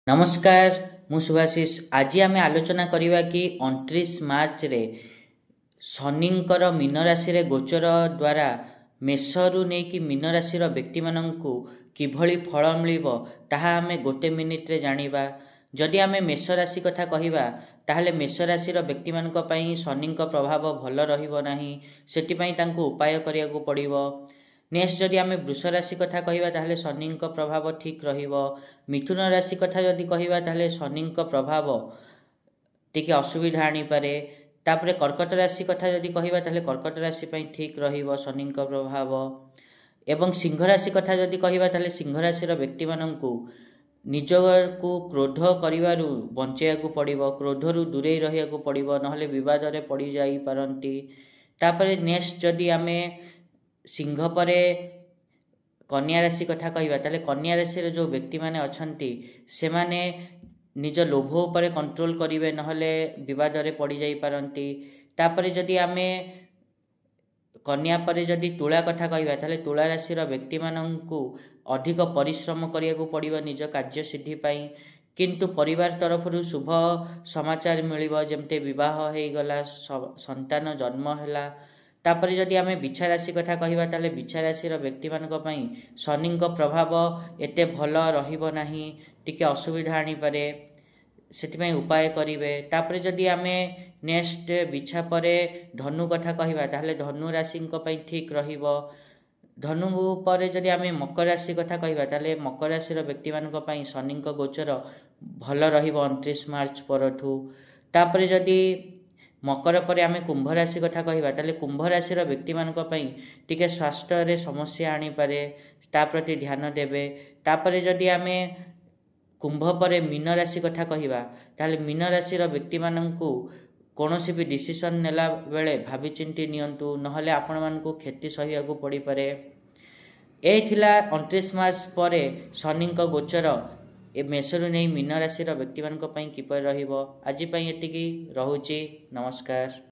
नमस्कार मु सुभाषिष आज आम आलोचना करवा कि 29 मार्च रे शनिंकर मीन राशि रे गोचर द्वारा मेषरु नहीं कि मीन राशि व्यक्ति माननकु किभली फल मिलिबो ताहा आमे गोटे मिनिट रे जानिबा। जदि आमे मेष राशि कथा कहिबा ताहले मेष राशि व्यक्ति मानक पई शनिंक प्रभाव भल रहिबो नाही, सेति पई तांकु उपाय करियाकु पड़िबो। नेक्स्ट जदि आमे वृष राशि कथा कहिबा ताहले शनिंक प्रभाव ठीक रहिबो। मिथुन राशि कथा जदि कहिबा ताहले शनिंक प्रभाव टिके असुविधा आनी पारे। तापरे कर्कट राशि कथा जदि कहिबा ताहले कर्कट राशि पई ठीक रहिबो शनिंक प्रभाव। एवं सिंह राशि कथा जदि कहिबा ताहले सिंह राशि व्यक्ति माननकु निजको क्रोध करिवारु बंचेयाकु पड़िबो, क्रोधरु दूरे रहियाकु पड़िबो, नहले विवाद रे पड़ी जाई पारंती। तापरे नेक्स्ट जदि आमे सिंह परे कन्या राशि कथा कहिबा ताले कन्या राशि रे जो व्यक्ति माने अछंती से माने निज लोभ उपरे कंट्रोल करिवे, नहले विवाद रे पड़ी जाई पारंती। तापरे जदि आमे कन्या परे जदि तुला कथा कहिबा ताले तुला राशि रो व्यक्ति माननकु अधिक परिश्रम करियाकु पड़िबो निज कार्य सिद्धि पई, किंतु परिवार तरफरु शुभ समाचार मिलिबो, जेमते विवाह हेई गला, संतान जन्म हैला। तापरे जदि आमे बिछा राशि कथा कहिबा ताले बिछा राशि व्यक्ति मानक पई शनिंक प्रभाव एते भल रहिबो नाही, टिके असुविधा आनी पारे, सेतिपई उपाय करिवे। तापरे जदि आमे नेक्स्ट बिछा परे धनु कथा कहिबा ताहले धनु राशिंक पई ठीक रहिबो। धनु परे जदि आमे मकर राशि कथा कहिबा ताहले मकर राशि व्यक्ति मानक पई शनिंक गोचर भल रहिबो 29 मार्च परठू। तापरे जदि मकर परे आमे कुंभ राशि कथा कहिबा ताले कुंभ राशि व्यक्ति मानक पई टिके स्वास्थ्य रे समस्या आनी पारे, ता प्रति ध्यान देबे। तापरे जदि आमे कुंभ परे मीन राशि कथा कहिबा ताले मीन राशि व्यक्ति माननकु कोनोसी भी डिसीजन नेला बेले भाबी चिंती नियंतु, नहले आपण मानकु क्षति सहियाकु पड़ी पारे। ए थिला 29 मार्च परे शनिंक गोचर ए मेषरु नहीं मीन राशि व्यक्ति मानक पई किपर रहिबो। आज पई एतिकी रहुची। नमस्कार।